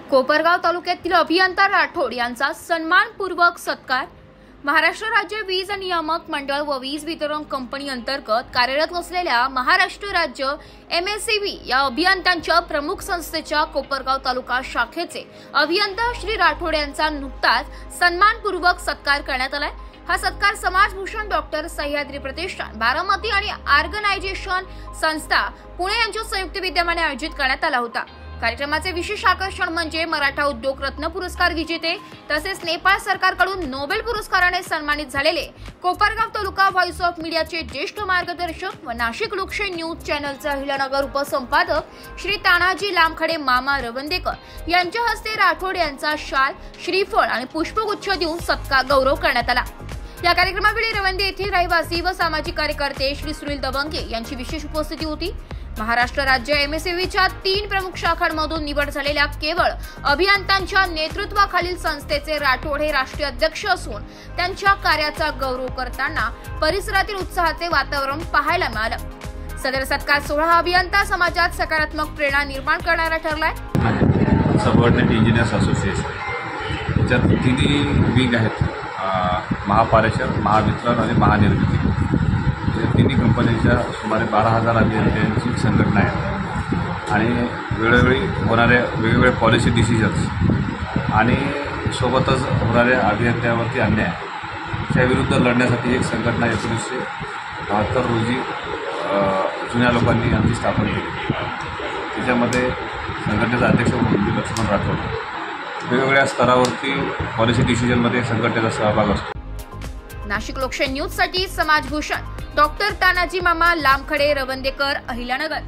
कोपरगाव तालुक्यातील अभियंता राठोड यांचा सन्मानपूर्वक सत्कार। महाराष्ट्र राज्य वीज नियामक मंडळ व वीज वितरण कंपनी अंतर्गत कार्यरत असलेल्या महाराष्ट्र राज्य MSEB या अभियंत्यांच्या प्रमुख संस्थेच्या कोपरगाव तालुका शाखेचे अभियंता श्री राठोड यांचा नुकताच सन्मानपूर्वक सत्कार करण्यात आलाय। हा सत्कार समाजभूषण डॉक्टर सह्याद्री प्रतिष्ठान बारामती आणि ऑर्गनायझेशन संस्था पुणे यांच्या संयुक्त विद्यमाने आयोजित करण्यात आला होता। कार्यक्रमाचे विशेष आकर्षण म्हणजे मराठा उद्योग रत्न पुरस्कार विजेते तसेच नेपाळ सरकारकडून नोबेल पुरस्काराने सन्मानित झालेले कोपरगाव तालुका व्हॉइस ऑफ मीडियाचे ज्येष्ठ मार्गदर्शक व नाशिक लोकशाही न्यूज चॅनलचा अहिल्यानगर उपसंपादक श्री तानाजी लामखडे मामा रवंदेकर यांच्या हस्ते राठोड यांचा शाल, श्रीफळ आणि पुष्पगुच्छ देऊन सत्कार गौरव करण्यात आला। या कार्यक्रमावेळी रवंदे येथील रहिवासी व सामाजिक कार्यकर्ते श्री सुनील दबंगे यांची विशेष उपस्थिती होती। महाराष्ट्र राज्य MSEBच्या 3 प्रमुख शाखांमधून निवड झालेल्या केवळ अभियंत्यांच्या नेतृत्वाखालील संस्थेचे राठोड हे राष्ट्रीय अध्यक्ष असून त्यांच्या कार्याचा गौरव करताना परिसरातील उत्साहाचे वातावरण पाहायला मिळालं। सदर सत्कार सोहळा हा अभियंता समाजात सकारात्मक प्रेरणा निर्माण करणारा ठरलाय। सबऑर्डिनेट इंजिनियर्स असोसिएशन याच्यात 3 विंग आहेत, महापारेषण, महावितरण आणि महानिर्मिती। तिन्ही कंपनीच्या सुमारे 12,000 अभियंत्यांची संघटना आहे आणि वेळोवेळी होणाऱ्या वेगवेगळ्या पॉलिसी डिसिजन्स आणि सोबतच होणाऱ्या अभियंत्यांवरती अन्याय त्या विरुद्ध लढण्यासाठी एक संघटना 1972 रोजी जुन्या लोकांनी आमची स्थापना केली। त्याच्यामध्ये संघटनेचा अध्यक्ष म्हणून लक्ष्मण राठोड वेगवेगळ्या स्तरावरती पॉलिसी डिसिजनमध्ये संघटनेचा सहभाग असतो। नाशिक लोकशाही न्यूज साठी समाजभूषण डॉक्टर तानाजी मामा लामखडे रवंदेकर, अहिल्यानगर।